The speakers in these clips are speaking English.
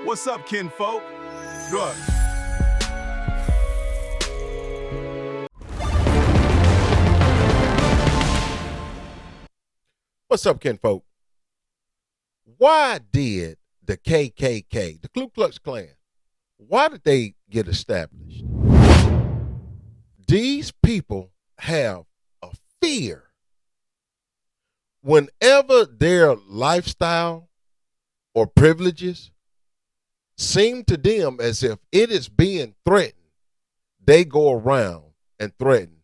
What's up, kinfolk? Good. What's up, kinfolk? Why did the KKK, the Ku Klux Klan, why did they get established? These people have a fear. Whenever their lifestyle or privileges seem to them as if it is being threatened, they go around and threaten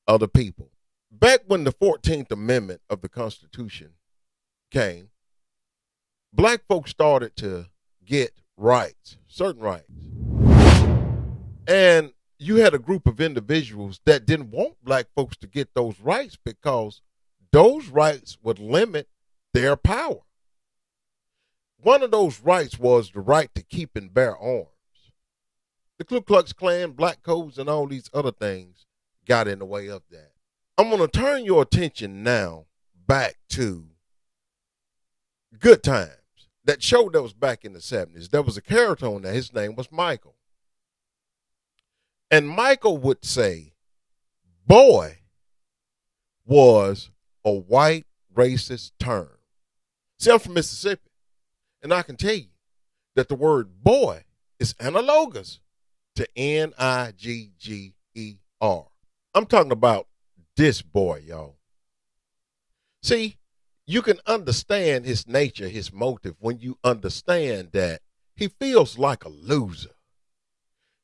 other people. Back when the 14th Amendment of the Constitution came, black folks started to get rights, certain rights. And you had a group of individuals that didn't want black folks to get those rights because those rights would limit their power. One of those rights was the right to keep and bear arms. The Ku Klux Klan, black codes, and all these other things got in the way of that. I'm going to turn your attention now back to Good Times, that show that was back in the 70s. There was a character on there. His name was Michael. And Michael would say, boy was a white racist term. See, I'm from Mississippi, and I can tell you that the word boy is analogous to Nigger. I'm talking about this boy, y'all. See, you can understand his nature, his motive, when you understand that he feels like a loser.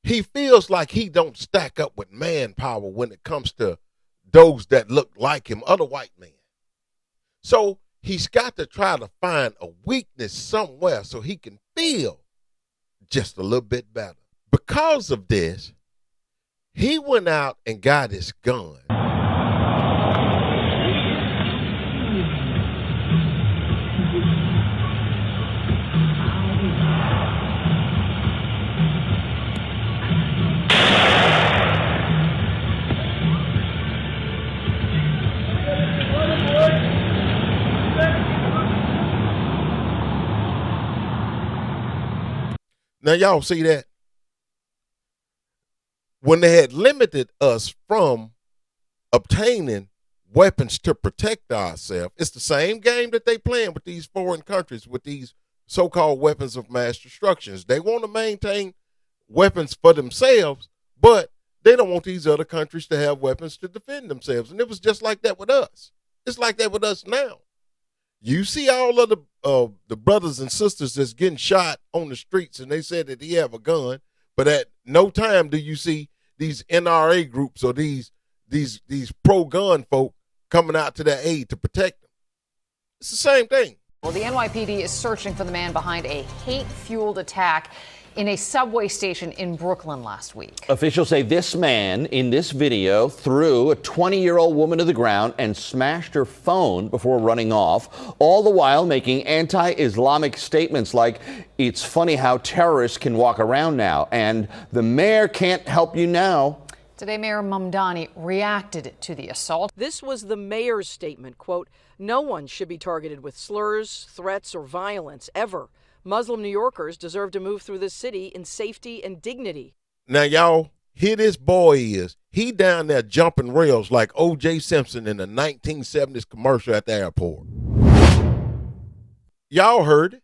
He feels like he don't stack up with manpower when it comes to those that look like him, other white men. So he's got to try to find a weakness somewhere so he can feel just a little bit better. Because of this, he went out and got his gun. Now, y'all see that? When they had limited us from obtaining weapons to protect ourselves, it's the same game that they playing with these foreign countries, with these so-called weapons of mass destruction. They want to maintain weapons for themselves, but they don't want these other countries to have weapons to defend themselves. And it was just like that with us. It's like that with us now. You see all of the brothers and sisters that's getting shot on the streets, and they said that he have a gun, but at no time do you see these NRA groups or these pro-gun folk coming out to their aid to protect them. It's the same thing. Well, the NYPD is searching for the man behind a hate-fueled attack in a subway station in Brooklyn last week. Officials say this man in this video threw a 20-year-old woman to the ground and smashed her phone before running off, all the while making anti-Islamic statements like, "It's funny how terrorists can walk around now," and "The mayor can't help you now." Today, Mayor Mamdani reacted to the assault. This was the mayor's statement, quote, "No one should be targeted with slurs, threats, or violence, ever. Muslim New Yorkers deserve to move through this city in safety and dignity." Now, y'all, here this boy is. He down there jumping rails like O.J. Simpson in the 1970s commercial at the airport. Y'all heard it.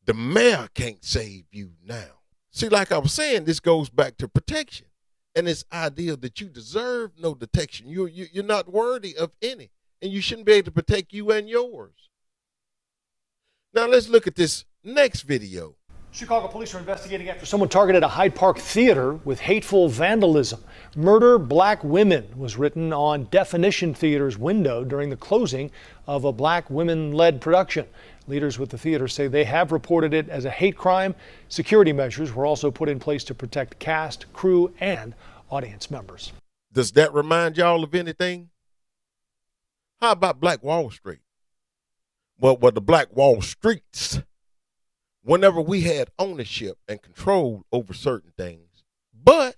The mayor can't save you now. See, like I was saying, this goes back to protection. And this idea that you deserve no detection. You're not worthy of any. And you shouldn't be able to protect you and yours. Now let's look at this next video. Chicago police are investigating after someone targeted a Hyde Park theater with hateful vandalism. "Murder Black Women" was written on Definition Theater's window during the closing of a black women-led production. Leaders with the theater say they have reported it as a hate crime. Security measures were also put in place to protect cast, crew, and audience members. Does that remind y'all of anything? How about Black Wall Street? Well, the Black Wall Streets, whenever we had ownership and control over certain things, but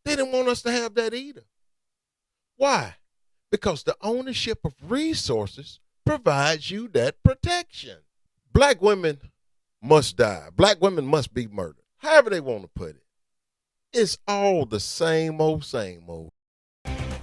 they didn't want us to have that either. Why? Because the ownership of resources provides you that protection. Black women must die. Black women must be murdered. However they want to put it. It's all the same old, same old.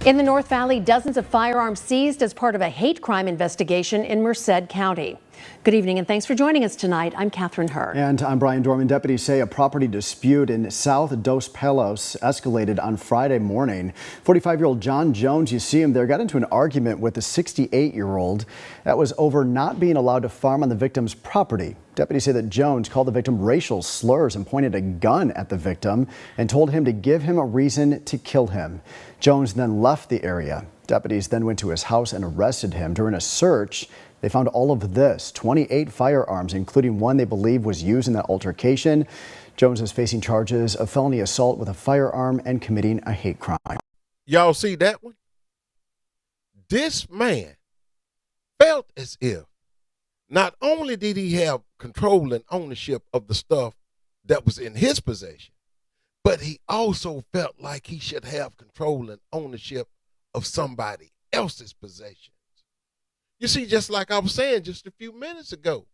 In the North Valley, dozens of firearms seized as part of a hate crime investigation in Merced County. Good evening and thanks for joining us tonight. I'm Catherine Herr. And I'm Brian Dorman. Deputies say a property dispute in South Dos Palos escalated on Friday morning. 45-year-old John Jones, you see him there, got into an argument with a 68-year-old. That was over not being allowed to farm on the victim's property. Deputies say that Jones called the victim racial slurs and pointed a gun at the victim and told him to give him a reason to kill him. Jones then left the area. Deputies then went to his house and arrested him. During a search, they found all of this, 28 firearms, including one they believe was used in that altercation. Jones is facing charges of felony assault with a firearm and committing a hate crime. Y'all see that one? This man felt as if not only did he have control and ownership of the stuff that was in his possession, but he also felt like he should have control and ownership of somebody else's possessions. You see, just like I was saying just a few minutes ago,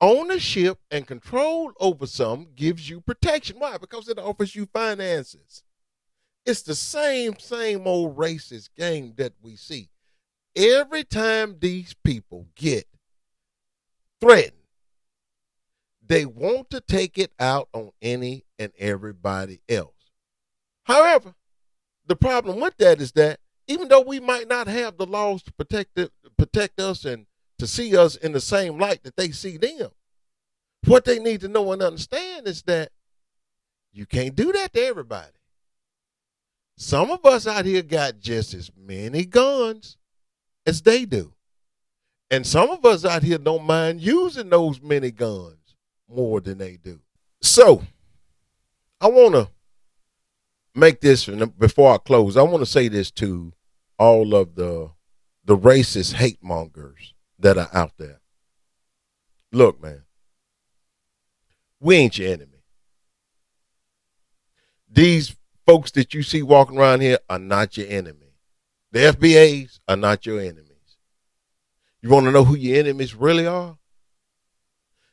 ownership and control over something gives you protection. Why? Because it offers you finances. It's the same old racist game that we see. Every time these people get threatened, they want to take it out on any and everybody else. However, the problem with that is that even though we might not have the laws to protect us and to see us in the same light that they see them, what they need to know and understand is that you can't do that to everybody. Some of us out here got just as many guns as they do. And some of us out here don't mind using those many guns more than they do. So I want to make this, before I close, I want to say this to all of the racist hate mongers that are out there. Look, man, we ain't your enemy. These folks that you see walking around here are not your enemy. The FBAs are not your enemies. You want to know who your enemies really are?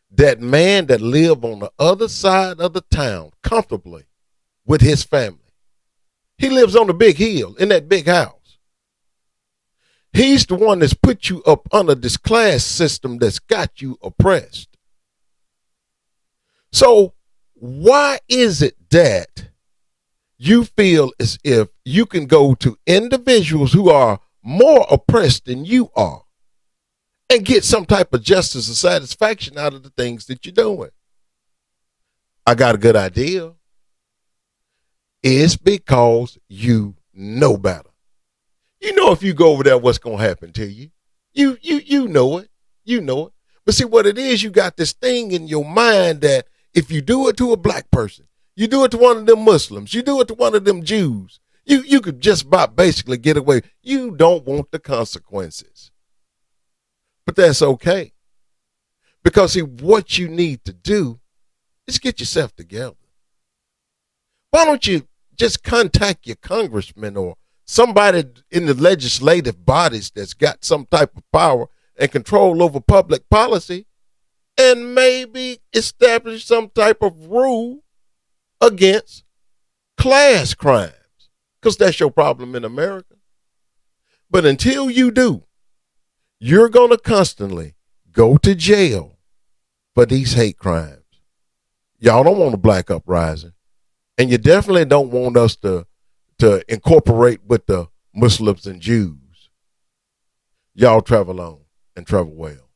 That man that lived on the other side of the town comfortably with his family. He lives on the big hill in that big house. He's the one that's put you up under this class system that's got you oppressed. So why is it that you feel as if you can go to individuals who are more oppressed than you are and get some type of justice or satisfaction out of the things that you're doing? I got a good idea. It's because you know better. You know if you go over there, what's going to happen to you. You know it. You know it. But see what it is, you got this thing in your mind that if you do it to a black person, you do it to one of them Muslims, you do it to one of them Jews, you could just about basically get away. You don't want the consequences. But that's okay. Because see, what you need to do is get yourself together. Why don't you just contact your congressman or somebody in the legislative bodies that's got some type of power and control over public policy and maybe establish some type of rule against class crimes? Because that's your problem in America. But until you do, you're going to constantly go to jail for these hate crimes. Y'all don't want a black uprising. And you definitely don't want us to incorporate with the Muslims and Jews. Y'all travel on and travel well.